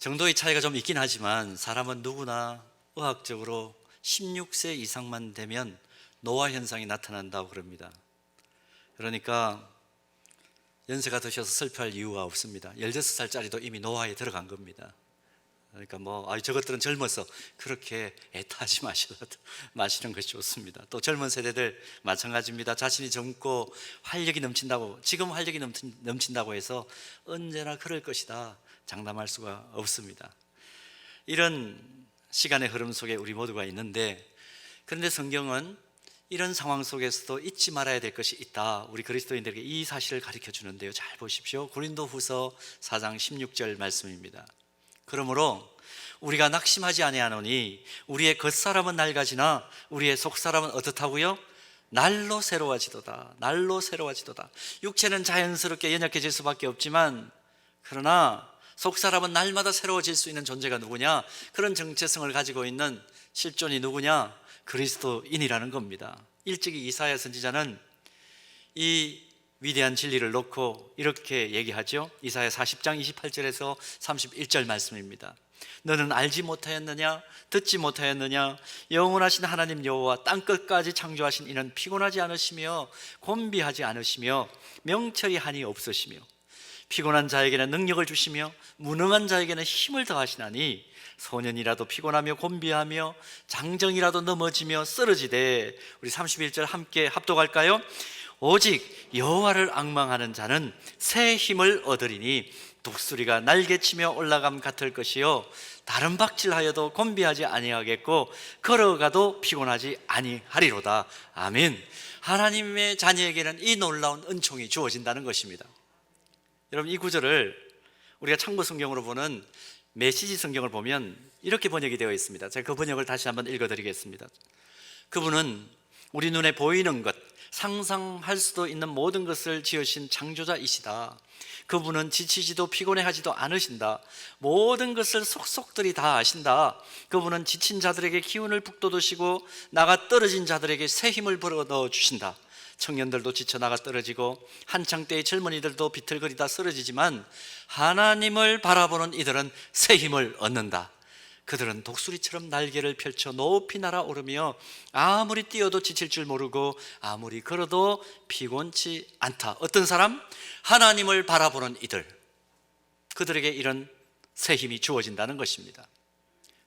정도의 차이가 좀 있긴 하지만 사람은 누구나 의학적으로 16세 이상만 되면 노화 현상이 나타난다고 그럽니다. 그러니까 연세가 드셔서 슬퍼할 이유가 없습니다. 16살짜리도 이미 노화에 들어간 겁니다. 그러니까 저것들은 젊어서 그렇게 애타하지 마시는 것이 좋습니다. 또 젊은 세대들 마찬가지입니다. 자신이 젊고 활력이 넘친다고, 지금 활력이 넘친다고 해서 언제나 그럴 것이다 장담할 수가 없습니다. 이런 시간의 흐름 속에 우리 모두가 있는데, 그런데 성경은 이런 상황 속에서도 잊지 말아야 될 것이 있다, 우리 그리스도인들에게 이 사실을 가르쳐 주는데요. 잘 보십시오. 고린도후서 4장 16절 말씀입니다. 그러므로 우리가 낙심하지 아니하노니 우리의 겉사람은 낡아지나 우리의 속사람은 어떻다고요? 날로 새로워지도다. 날로 새로워지도다. 육체는 자연스럽게 연약해질 수밖에 없지만, 그러나 속사람은 날마다 새로워질 수 있는 존재가 누구냐? 그런 정체성을 가지고 있는 실존이 누구냐? 그리스도인이라는 겁니다. 일찍이 이사야 선지자는 이 위대한 진리를 놓고 이렇게 얘기하죠. 이사야 40장 28절에서 31절 말씀입니다. 너는 알지 못하였느냐? 듣지 못하였느냐? 영원하신 하나님 여호와 땅끝까지 창조하신 이는 피곤하지 않으시며 곤비하지 않으시며 명철이 한이 없으시며 피곤한 자에게는 능력을 주시며 무능한 자에게는 힘을 더하시나니 소년이라도 피곤하며 곤비하며 장정이라도 넘어지며 쓰러지되, 우리 31절 함께 합독할까요? 오직 여호와를 앙망하는 자는 새 힘을 얻으리니 독수리가 날개치며 올라감 같을 것이요 다른 박질하여도 곤비하지 아니하겠고 걸어가도 피곤하지 아니하리로다. 아멘. 하나님의 자녀에게는 이 놀라운 은총이 주어진다는 것입니다. 여러분, 이 구절을 우리가 참고 성경으로 보는 메시지 성경을 보면 이렇게 번역이 되어 있습니다. 제가 그 번역을 다시 한번 읽어드리겠습니다. 그분은 우리 눈에 보이는 것, 상상할 수도 있는 모든 것을 지으신 창조자이시다. 그분은 지치지도 피곤해하지도 않으신다. 모든 것을 속속들이 다 아신다. 그분은 지친 자들에게 기운을 북돋으시고 나가 떨어진 자들에게 새 힘을 불어넣어 주신다. 청년들도 지쳐 나가 떨어지고 한창 때의 젊은이들도 비틀거리다 쓰러지지만 하나님을 바라보는 이들은 새 힘을 얻는다. 그들은 독수리처럼 날개를 펼쳐 높이 날아오르며 아무리 뛰어도 지칠 줄 모르고 아무리 걸어도 피곤치 않다. 어떤 사람? 하나님을 바라보는 이들, 그들에게 이런 새 힘이 주어진다는 것입니다.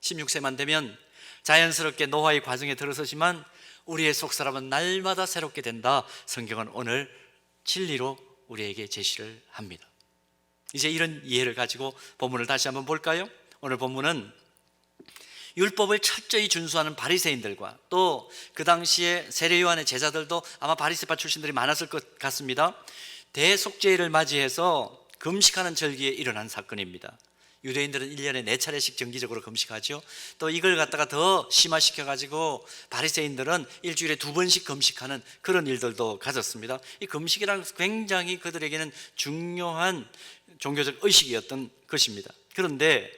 16세만 되면 자연스럽게 노화의 과정에 들어서지만 우리의 속사람은 날마다 새롭게 된다. 성경은 오늘 진리로 우리에게 제시를 합니다. 이제 이런 이해를 가지고 본문을 다시 한번 볼까요? 오늘 본문은 율법을 철저히 준수하는 바리새인들과 또 그 당시에 세례 요한의 제자들도 아마 바리새파 출신들이 많았을 것 같습니다. 대속죄일을 맞이해서 금식하는 절기에 일어난 사건입니다. 유대인들은 1년에 4차례씩 정기적으로 금식하죠. 또 이걸 갖다가 더 심화시켜가지고 바리새인들은 일주일에 2번씩 금식하는 그런 일들도 가졌습니다. 이 금식이란 굉장히 그들에게는 중요한 종교적 의식이었던 것입니다. 그런데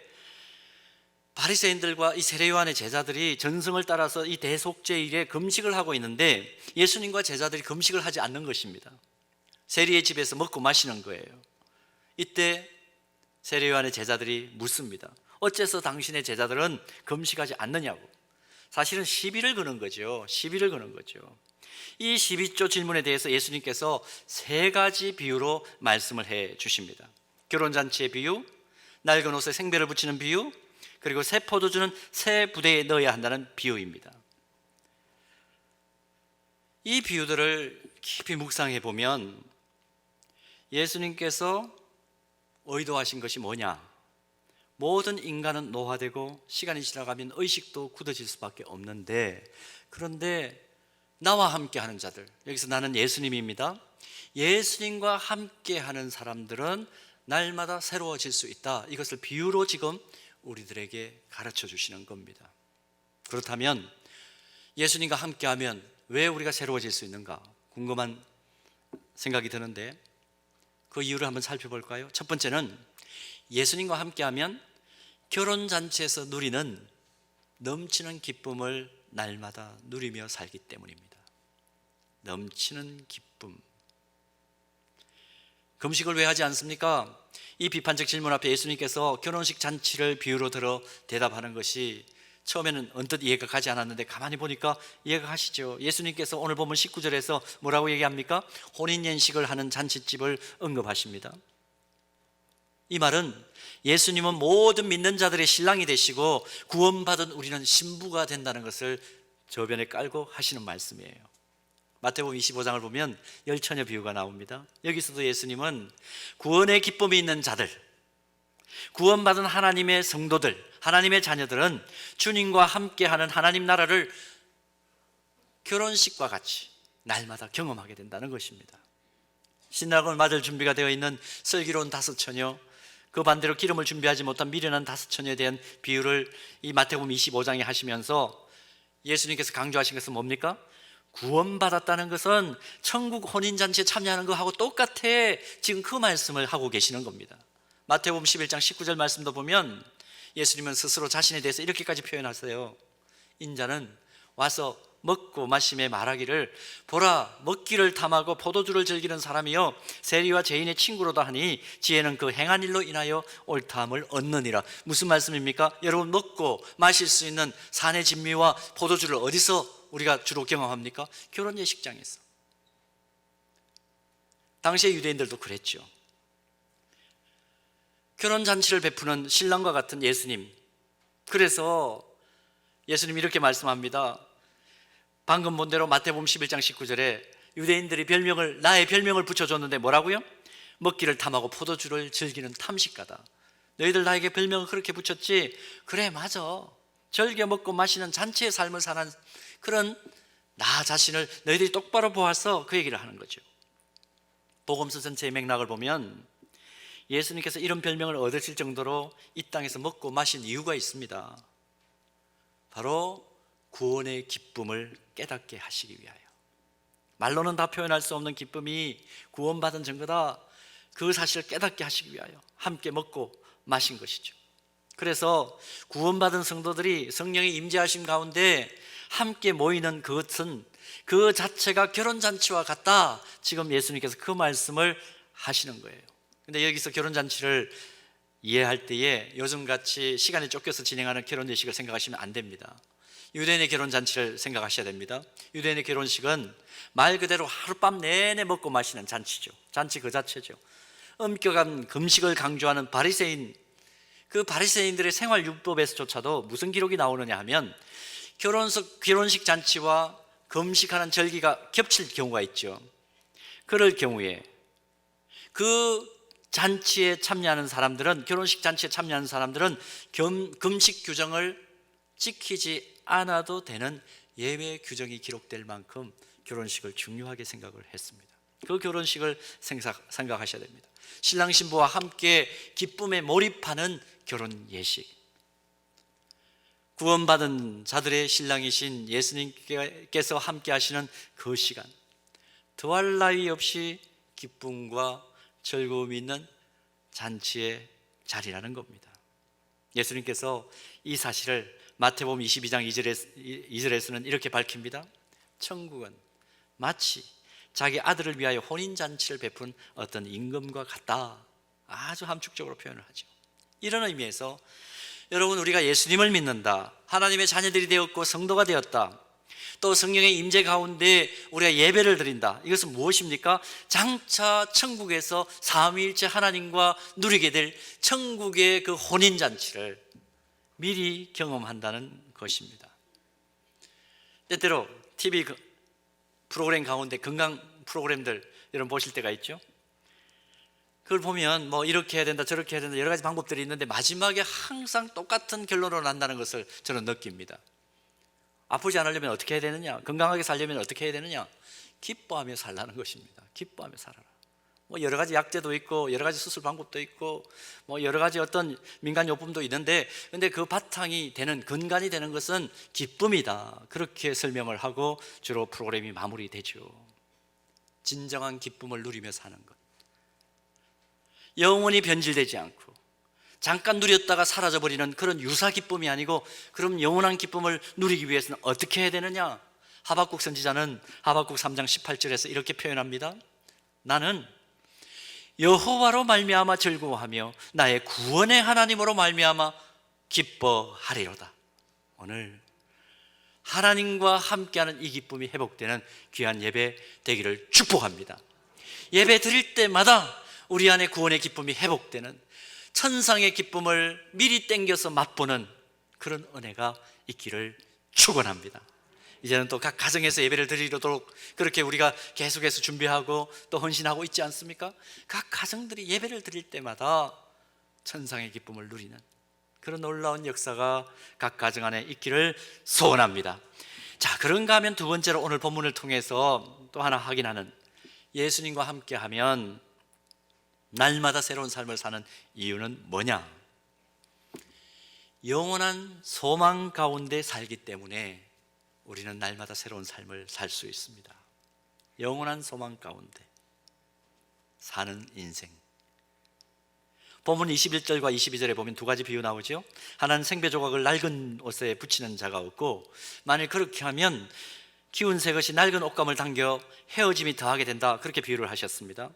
바리새인들과 이 세례 요한의 제자들이 전승을 따라서 이 대속죄일에 금식을 하고 있는데 예수님과 제자들이 금식을 하지 않는 것입니다. 세리의 집에서 먹고 마시는 거예요. 이때 세례 요한의 제자들이 묻습니다. 어째서 당신의 제자들은 금식하지 않느냐고. 사실은 시비를 거는 거죠. 시비를 거는 거죠. 이 시비조 질문에 대해서 예수님께서 3가지 비유로 말씀을 해 주십니다. 결혼잔치의 비유, 낡은 옷에 생배를 붙이는 비유, 그리고 새 포도주는 새 부대에 넣어야 한다는 비유입니다. 이 비유들을 깊이 묵상해 보면 예수님께서 의도하신 것이 뭐냐? 모든 인간은 노화되고 시간이 지나가면 의식도 굳어질 수밖에 없는데, 그런데 나와 함께 하는 자들, 여기서 나는 예수님입니다. 예수님과 함께 하는 사람들은 날마다 새로워질 수 있다. 이것을 비유로 지금 우리들에게 가르쳐 주시는 겁니다. 그렇다면 예수님과 함께하면 왜 우리가 새로워질 수 있는가 궁금한 생각이 드는데 그 이유를 한번 살펴볼까요? 첫 번째는 예수님과 함께하면 결혼잔치에서 누리는 넘치는 기쁨을 날마다 누리며 살기 때문입니다. 넘치는 기쁨. 금식을 왜 하지 않습니까? 이 비판적 질문 앞에 예수님께서 결혼식 잔치를 비유로 들어 대답하는 것이 처음에는 언뜻 이해가 가지 않았는데 가만히 보니까 이해가 가시죠. 예수님께서 오늘 보면 19절에서 뭐라고 얘기합니까? 혼인연식을 하는 잔치집을 언급하십니다. 이 말은 예수님은 모든 믿는 자들의 신랑이 되시고 구원받은 우리는 신부가 된다는 것을 저변에 깔고 하시는 말씀이에요. 마태복음 25장을 보면 열처녀 비유가 나옵니다. 여기서도 예수님은 구원의 기쁨이 있는 자들, 구원받은 하나님의 성도들, 하나님의 자녀들은 주님과 함께하는 하나님 나라를 결혼식과 같이 날마다 경험하게 된다는 것입니다. 신랑을 맞을 준비가 되어 있는 슬기로운 다섯 처녀, 그 반대로 기름을 준비하지 못한 미련한 다섯 처녀에 대한 비유를 이 마태복음 25장에 하시면서 예수님께서 강조하신 것은 뭡니까? 구원받았다는 것은 천국 혼인잔치에 참여하는 것하고 똑같아. 지금 그 말씀을 하고 계시는 겁니다. 마태복음 11장 19절 말씀도 보면 예수님은 스스로 자신에 대해서 이렇게까지 표현하세요. 인자는 와서 먹고 마심에 말하기를, 보라, 먹기를 탐하고 포도주를 즐기는 사람이요 세리와 죄인의 친구로다 하니 지혜는 그 행한 일로 인하여 옳다함을 얻느니라. 무슨 말씀입니까? 여러분, 먹고 마실 수 있는 산의 진미와 포도주를 어디서 우리가 주로 경험합니까? 결혼 예식장에서. 당시의 유대인들도 그랬죠. 결혼 잔치를 베푸는 신랑과 같은 예수님. 그래서 예수님이 이렇게 말씀합니다. 방금 본 대로 마태복음 11장 19절에 유대인들이 나의 별명을 붙여줬는데 뭐라고요? 먹기를 탐하고 포도주를 즐기는 탐식가다. 너희들 나에게 별명을 그렇게 붙였지? 그래, 맞아. 즐겨 먹고 마시는 잔치의 삶을 사는 그런 나 자신을 너희들이 똑바로 보아서 그 얘기를 하는 거죠. 복음서 전체의 맥락을 보면 예수님께서 이런 별명을 얻으실 정도로 이 땅에서 먹고 마신 이유가 있습니다. 바로 구원의 기쁨을 깨닫게 하시기 위하여. 말로는 다 표현할 수 없는 기쁨이 구원받은 증거다. 그 사실을 깨닫게 하시기 위하여 함께 먹고 마신 것이죠. 그래서 구원받은 성도들이 성령의 임재하심 가운데 함께 모이는 그것은 그 자체가 결혼잔치와 같다. 지금 예수님께서 그 말씀을 하시는 거예요. 근데 여기서 결혼잔치를 이해할 때에 요즘같이 시간에 쫓겨서 진행하는 결혼예식을 생각하시면 안 됩니다. 유대인의 결혼잔치를 생각하셔야 됩니다. 유대인의 결혼식은 말 그대로 하룻밤 내내 먹고 마시는 잔치죠. 잔치 그 자체죠. 엄격한 금식을 강조하는 바리새인, 그 바리새인들의 생활 율법에서조차도 무슨 기록이 나오느냐 하면 결혼식 잔치와 금식하는 절기가 겹칠 경우가 있죠. 그럴 경우에 그 잔치에 참여하는 사람들은, 결혼식 잔치에 참여하는 사람들은 금식 규정을 지키지 않아도 되는 예외 규정이 기록될 만큼 결혼식을 중요하게 생각을 했습니다. 그 결혼식을 생각하셔야 됩니다. 신랑 신부와 함께 기쁨에 몰입하는 결혼 예식. 구원받은 자들의 신랑이신 예수님께서 함께 하시는 그 시간, 더할 나위 없이 기쁨과 즐거움이 있는 잔치의 자리라는 겁니다. 예수님께서 이 사실을 마태복음 22장 2절에서는 이렇게 밝힙니다. 천국은 마치 자기 아들을 위하여 혼인잔치를 베푼 어떤 임금과 같다. 아주 함축적으로 표현을 하죠. 이런 의미에서 여러분, 우리가 예수님을 믿는다, 하나님의 자녀들이 되었고 성도가 되었다, 또 성령의 임재 가운데 우리가 예배를 드린다. 이것은 무엇입니까? 장차 천국에서 삼위일체 하나님과 누리게 될 천국의 그 혼인잔치를 미리 경험한다는 것입니다. 때때로 TV 프로그램 가운데 건강 프로그램들 여러분 보실 때가 있죠. 그걸 보면 뭐 이렇게 해야 된다 저렇게 해야 된다 여러 가지 방법들이 있는데 마지막에 항상 똑같은 결론으로 난다는 것을 저는 느낍니다. 아프지 않으려면 어떻게 해야 되느냐? 건강하게 살려면 어떻게 해야 되느냐? 기뻐하며 살라는 것입니다. 기뻐하며 살아라. 뭐 여러 가지 약제도 있고 여러 가지 수술 방법도 있고 뭐 여러 가지 어떤 민간요법도 있는데, 근데 그 바탕이 되는, 근간이 되는 것은 기쁨이다. 그렇게 설명을 하고 주로 프로그램이 마무리되죠. 진정한 기쁨을 누리며 사는 것, 영원히 변질되지 않고 잠깐 누렸다가 사라져버리는 그런 유사 기쁨이 아니고, 그럼 영원한 기쁨을 누리기 위해서는 어떻게 해야 되느냐? 하박국 선지자는 하박국 3장 18절에서 이렇게 표현합니다. 나는 여호와로 말미암아 즐거워하며 나의 구원의 하나님으로 말미암아 기뻐하리로다. 오늘 하나님과 함께하는 이 기쁨이 회복되는 귀한 예배 되기를 축복합니다. 예배 드릴 때마다 우리 안에 구원의 기쁨이 회복되는, 천상의 기쁨을 미리 땡겨서 맛보는 그런 은혜가 있기를 축원합니다. 이제는 또 각 가정에서 예배를 드리도록 그렇게 우리가 계속해서 준비하고 또 헌신하고 있지 않습니까? 각 가정들이 예배를 드릴 때마다 천상의 기쁨을 누리는 그런 놀라운 역사가 각 가정 안에 있기를 소원합니다. 자, 그런가 하면 두 번째로 오늘 본문을 통해서 또 하나 확인하는, 예수님과 함께하면 날마다 새로운 삶을 사는 이유는 뭐냐? 영원한 소망 가운데 살기 때문에 우리는 날마다 새로운 삶을 살 수 있습니다. 영원한 소망 가운데 사는 인생. 본문 21절과 22절에 보면 두 가지 비유 나오죠. 하나는 생배 조각을 낡은 옷에 붙이는 자가 없고, 만일 그렇게 하면 기운 새 것이 낡은 옷감을 당겨 헤어짐이 더하게 된다, 그렇게 비유를 하셨습니다.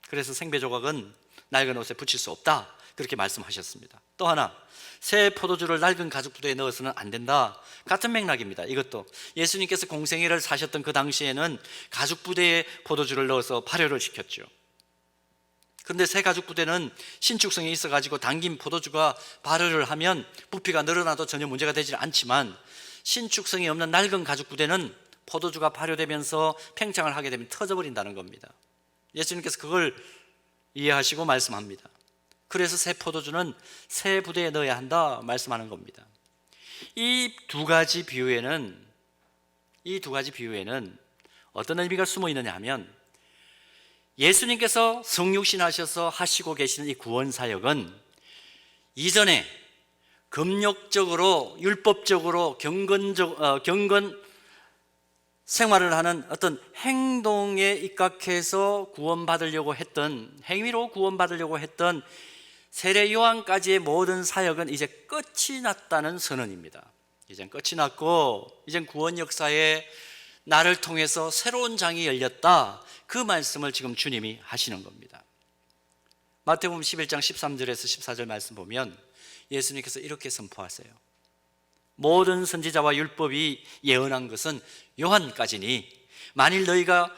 그래서 생배 조각은 낡은 옷에 붙일 수 없다, 그렇게 말씀하셨습니다. 또 하나, 새 포도주를 낡은 가죽 부대에 넣어서는 안 된다, 같은 맥락입니다. 이것도 예수님께서 공생애를 사셨던 그 당시에는 가죽 부대에 포도주를 넣어서 발효를 시켰죠. 그런데 새 가죽 부대는 신축성이 있어가지고 담긴 포도주가 발효를 하면 부피가 늘어나도 전혀 문제가 되지 않지만, 신축성이 없는 낡은 가죽 부대는 포도주가 발효되면서 팽창을 하게 되면 터져버린다는 겁니다. 예수님께서 그걸 이해하시고 말씀합니다. 그래서 새 포도주는 새 부대에 넣어야 한다 말씀하는 겁니다. 이 두 가지 비유에는 어떤 의미가 숨어 있느냐 하면, 예수님께서 성육신하셔서 하시고 계시는 이 구원사역은 이전에 금욕적으로 율법적으로 경건 생활을 하는 어떤 행동에 입각해서 구원받으려고 했던, 행위로 구원받으려고 했던 세례 요한까지의 모든 사역은 이제 끝이 났다는 선언입니다. 이젠 끝이 났고 이젠 구원 역사에 나를 통해서 새로운 장이 열렸다, 그 말씀을 지금 주님이 하시는 겁니다. 마태복음 11장 13절에서 14절 말씀 보면 예수님께서 이렇게 선포하세요. 모든 선지자와 율법이 예언한 것은 요한까지니 만일 너희가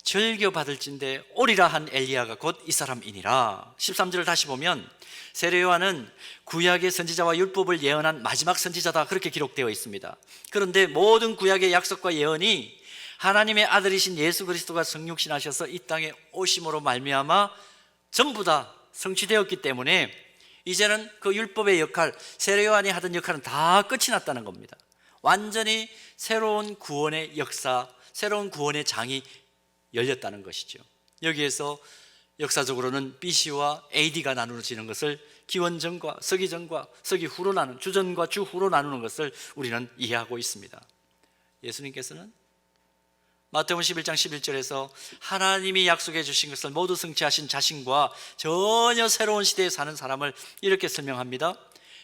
즐겨받을진대 오리라 한 엘리야가 곧 이 사람이니라. 13절을 다시 보면 세례 요한은 구약의 선지자와 율법을 예언한 마지막 선지자다, 그렇게 기록되어 있습니다. 그런데 모든 구약의 약속과 예언이 하나님의 아들이신 예수 그리스도가 성육신하셔서 이 땅에 오심으로 말미암아 전부 다 성취되었기 때문에 이제는 그 율법의 역할, 세례 요한이 하던 역할은 다 끝이 났다는 겁니다. 완전히 새로운 구원의 역사, 새로운 구원의 장이 열렸다는 것이죠. 여기에서 역사적으로는 BC와 AD가 나누어지는 것을, 기원전과 서기전과 서기후로 나누는, 주전과 주후로 나누는 것을 우리는 이해하고 있습니다. 예수님께서는 마태복음 11장 11절에서 하나님이 약속해 주신 것을 모두 성취하신 자신과 전혀 새로운 시대에 사는 사람을 이렇게 설명합니다.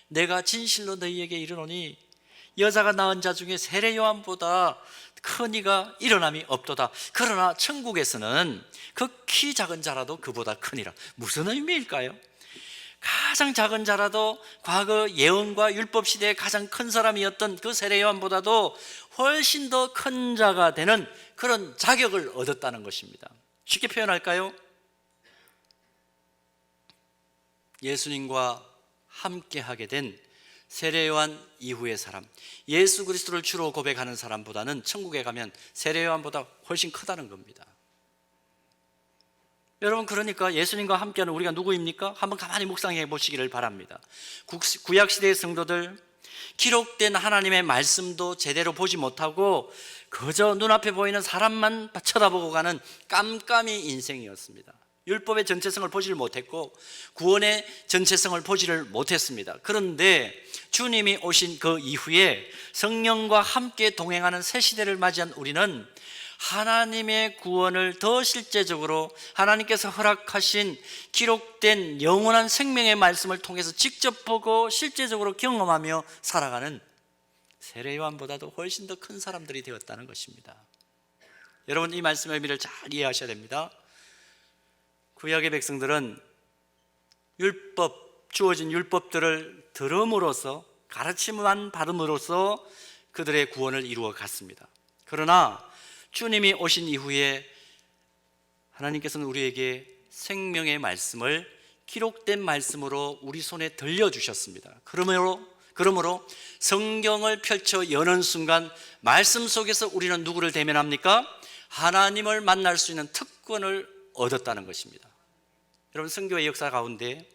내가 진실로 너희에게 이르노니 여자가 낳은 자 중에 세례 요한보다 큰 이가 일어남이 없도다. 그러나 천국에서는 극히 작은 자라도 그보다 크니라. 무슨 의미일까요? 가장 작은 자라도 과거 예언과 율법 시대에 가장 큰 사람이었던 그 세례 요한보다도 훨씬 더 큰 자가 되는 그런 자격을 얻었다는 것입니다. 쉽게 표현할까요? 예수님과 함께하게 된 세례 요한 이후의 사람, 예수 그리스도를 주로 고백하는 사람보다는 천국에 가면 세례 요한보다 훨씬 크다는 겁니다. 여러분, 그러니까 예수님과 함께하는 우리가 누구입니까? 한번 가만히 묵상해 보시기를 바랍니다. 구약시대의 성도들, 기록된 하나님의 말씀도 제대로 보지 못하고 그저 눈앞에 보이는 사람만 쳐다보고 가는 깜깜이 인생이었습니다. 율법의 전체성을 보지를 못했고 구원의 전체성을 보지를 못했습니다. 그런데 주님이 오신 그 이후에 성령과 함께 동행하는 새 시대를 맞이한 우리는 하나님의 구원을 더 실제적으로 하나님께서 허락하신 기록된 영원한 생명의 말씀을 통해서 직접 보고 실제적으로 경험하며 살아가는 세례 요한보다도 훨씬 더 큰 사람들이 되었다는 것입니다. 여러분, 이 말씀의 의미를 잘 이해하셔야 됩니다. 구약의 백성들은 주어진 율법들을 들음으로써, 가르침만 받음으로써 그들의 구원을 이루어 갔습니다. 그러나 주님이 오신 이후에 하나님께서는 우리에게 생명의 말씀을 기록된 말씀으로 우리 손에 들려주셨습니다. 그러므로 성경을 펼쳐 여는 순간 말씀 속에서 우리는 누구를 대면합니까? 하나님을 만날 수 있는 특권을 얻었다는 것입니다. 여러분, 선교의 역사 가운데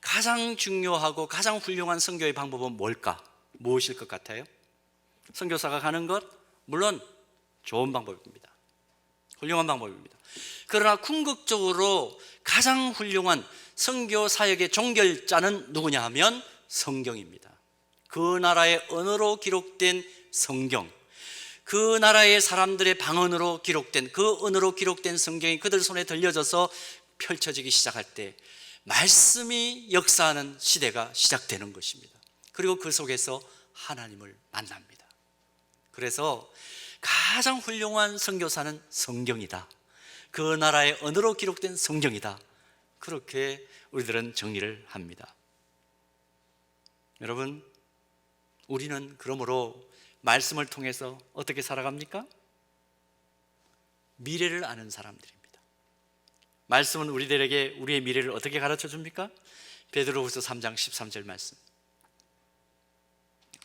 가장 중요하고 가장 훌륭한 선교의 방법은 뭘까? 무엇일 것 같아요? 선교사가 가는 것? 물론 좋은 방법입니다. 훌륭한 방법입니다. 그러나 궁극적으로 가장 훌륭한 선교 사역의 종결자는 누구냐 하면 성경입니다. 그 나라의 언어로 기록된 성경, 그 나라의 사람들의 방언으로 기록된, 그 언어로 기록된 성경이 그들 손에 들려져서 펼쳐지기 시작할 때 말씀이 역사하는 시대가 시작되는 것입니다. 그리고 그 속에서 하나님을 만납니다. 그래서 가장 훌륭한 선교사는 성경이다. 그 나라의 언어로 기록된 성경이다. 그렇게 우리들은 정리를 합니다. 여러분, 우리는 그러므로 말씀을 통해서 어떻게 살아갑니까? 미래를 아는 사람들입니다. 말씀은 우리들에게 우리의 미래를 어떻게 가르쳐 줍니까? 베드로후서 3장 13절 말씀.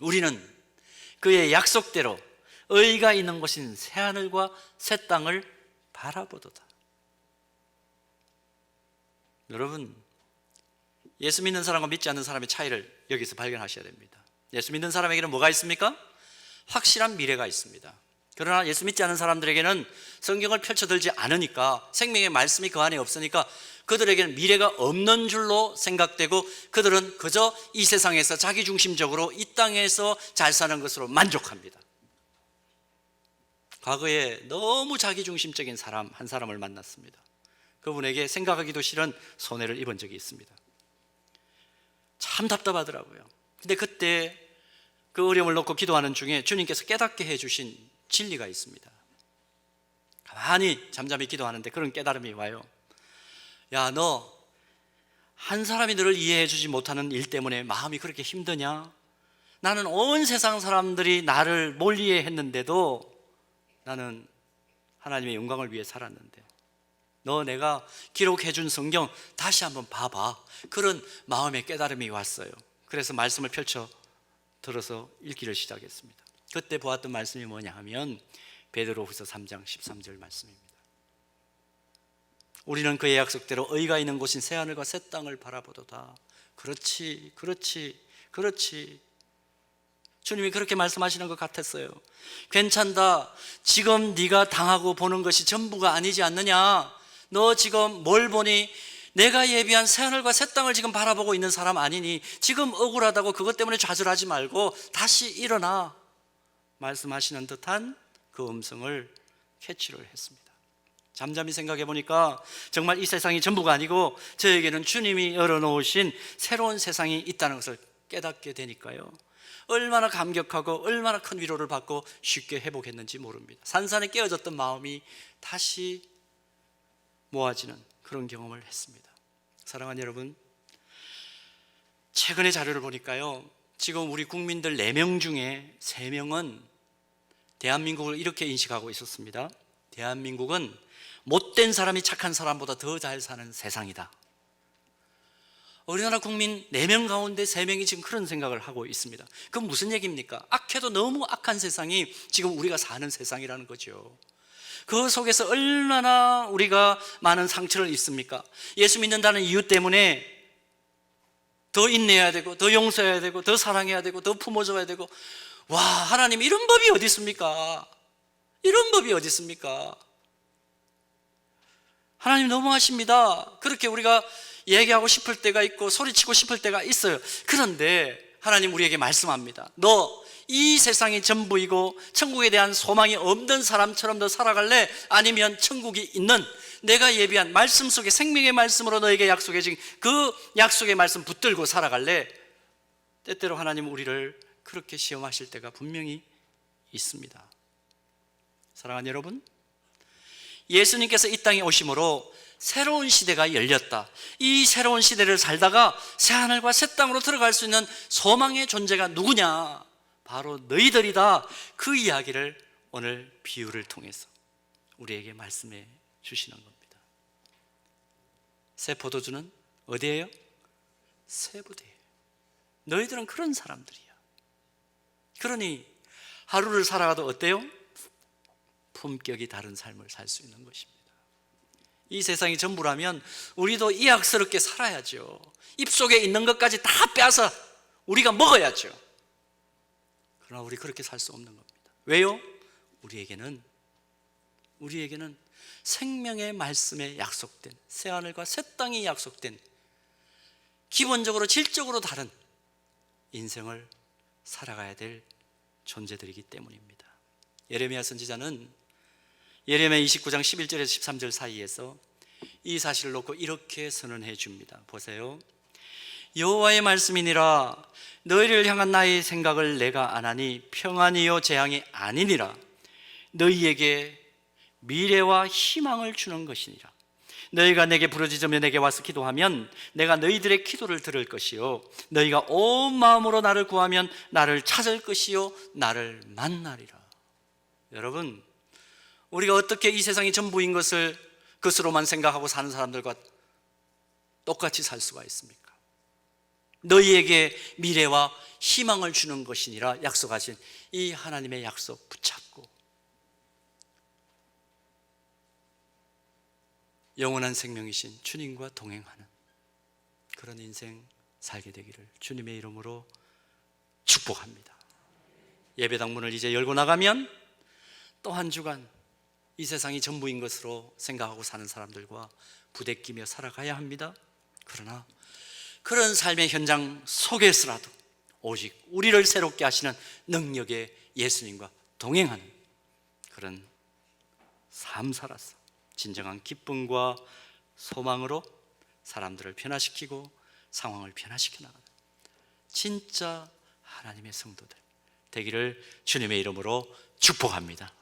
우리는 그의 약속대로 의가 있는 곳인 새하늘과 새 땅을 바라보도다. 여러분, 예수 믿는 사람과 믿지 않는 사람의 차이를 여기서 발견하셔야 됩니다. 예수 믿는 사람에게는 뭐가 있습니까? 확실한 미래가 있습니다. 그러나 예수 믿지 않는 사람들에게는 성경을 펼쳐들지 않으니까, 생명의 말씀이 그 안에 없으니까 그들에게는 미래가 없는 줄로 생각되고, 그들은 그저 이 세상에서 자기중심적으로 이 땅에서 잘 사는 것으로 만족합니다. 과거에 너무 자기중심적인 사람 한 사람을 만났습니다. 그분에게 생각하기도 싫은 손해를 입은 적이 있습니다. 참 답답하더라고요. 근데 그때 그 어려움을 놓고 기도하는 중에 주님께서 깨닫게 해주신 진리가 있습니다. 가만히 잠잠히 기도하는데 그런 깨달음이 와요. 야, 너 한 사람이 너를 이해해 주지 못하는 일 때문에 마음이 그렇게 힘드냐? 나는 온 세상 사람들이 나를 못 이해했는데도 나는 하나님의 영광을 위해 살았는데, 너 내가 기록해 준 성경 다시 한번 봐봐. 그런 마음의 깨달음이 왔어요. 그래서 말씀을 펼쳐 들어서 읽기를 시작했습니다. 그때 보았던 말씀이 뭐냐 하면 베드로후서 3장 13절 말씀입니다. 우리는 그의 약속대로 의가 있는 곳인 새하늘과 새 땅을 바라보도다. 그렇지, 그렇지, 그렇지. 주님이 그렇게 말씀하시는 것 같았어요. 괜찮다. 지금 네가 당하고 보는 것이 전부가 아니지 않느냐. 너 지금 뭘 보니? 내가 예비한 새하늘과 새 땅을 지금 바라보고 있는 사람 아니니? 지금 억울하다고 그것 때문에 좌절하지 말고 다시 일어나. 말씀하시는 듯한 그 음성을 캐치를 했습니다. 잠잠히 생각해 보니까 정말 이 세상이 전부가 아니고 저에게는 주님이 열어놓으신 새로운 세상이 있다는 것을 깨닫게 되니까요, 얼마나 감격하고 얼마나 큰 위로를 받고 쉽게 회복했는지 모릅니다. 산산에 깨어졌던 마음이 다시 모아지는 그런 경험을 했습니다. 사랑하는 여러분, 최근의 자료를 보니까요, 지금 우리 국민들 4명 중에 3명은 대한민국을 이렇게 인식하고 있었습니다. 대한민국은 못된 사람이 착한 사람보다 더 잘 사는 세상이다. 우리나라 국민 4명 가운데 3명이 지금 그런 생각을 하고 있습니다. 그건 무슨 얘기입니까? 악해도 너무 악한 세상이 지금 우리가 사는 세상이라는 거죠. 그 속에서 얼마나 우리가 많은 상처를 입습니까? 예수 믿는다는 이유 때문에 더 인내해야 되고, 더 용서해야 되고, 더 사랑해야 되고, 더 품어줘야 되고. 와, 하나님, 이런 법이 어디 있습니까? 이런 법이 어디 있습니까? 하나님 너무하십니다. 그렇게 우리가 얘기하고 싶을 때가 있고 소리치고 싶을 때가 있어요. 그런데 하나님 우리에게 말씀합니다. 너 이 세상이 전부이고 천국에 대한 소망이 없는 사람처럼 너 살아갈래? 아니면 천국이 있는 내가 예비한 말씀 속에 생명의 말씀으로 너에게 약속해 준 그 약속의 말씀 붙들고 살아갈래? 때때로 하나님 우리를 그렇게 시험하실 때가 분명히 있습니다. 사랑하는 여러분, 예수님께서 이 땅에 오심으로 새로운 시대가 열렸다. 이 새로운 시대를 살다가 새하늘과 새 땅으로 들어갈 수 있는 소망의 존재가 누구냐? 바로 너희들이다. 그 이야기를 오늘 비유를 통해서 우리에게 말씀해 주시는 겁니다. 새 포도주는 어디예요? 새 부대예요. 너희들은 그런 사람들이야. 그러니 하루를 살아가도 어때요? 품격이 다른 삶을 살 수 있는 것입니다. 이 세상이 전부라면 우리도 이악스럽게 살아야죠. 입속에 있는 것까지 다 빼앗아 우리가 먹어야죠. 그러나 우리 그렇게 살 수 없는 겁니다. 왜요? 우리에게는 생명의 말씀에 약속된 새하늘과 새 땅이 약속된 기본적으로 질적으로 다른 인생을 살아가야 될 존재들이기 때문입니다. 예레미야 선지자는 예레미야 29장 11절에서 13절 사이에서 이 사실을 놓고 이렇게 선언해 줍니다. 보세요. 여호와의 말씀이니라. 너희를 향한 나의 생각을 내가 아나니 평안이요 재앙이 아니니라. 너희에게 미래와 희망을 주는 것이니라. 너희가 내게 부르짖으며 내게 와서 기도하면 내가 너희들의 기도를 들을 것이요 너희가 온 마음으로 나를 구하면 나를 찾을 것이요 나를 만나리라. 여러분, 우리가 어떻게 이 세상이 전부인 것으로만 생각하고 사는 사람들과 똑같이 살 수가 있습니까? 너희에게 미래와 희망을 주는 것이니라 약속하신 이 하나님의 약속 붙잡고 영원한 생명이신 주님과 동행하는 그런 인생 살게 되기를 주님의 이름으로 축복합니다. 예배당 문을 이제 열고 나가면 또 한 주간 이 세상이 전부인 것으로 생각하고 사는 사람들과 부대끼며 살아가야 합니다. 그러나 그런 삶의 현장 속에서라도 오직 우리를 새롭게 하시는 능력의 예수님과 동행하는 그런 삶 살아서 진정한 기쁨과 소망으로 사람들을 변화시키고 상황을 변화시켜 나가는 진짜 하나님의 성도들 되기를 주님의 이름으로 축복합니다.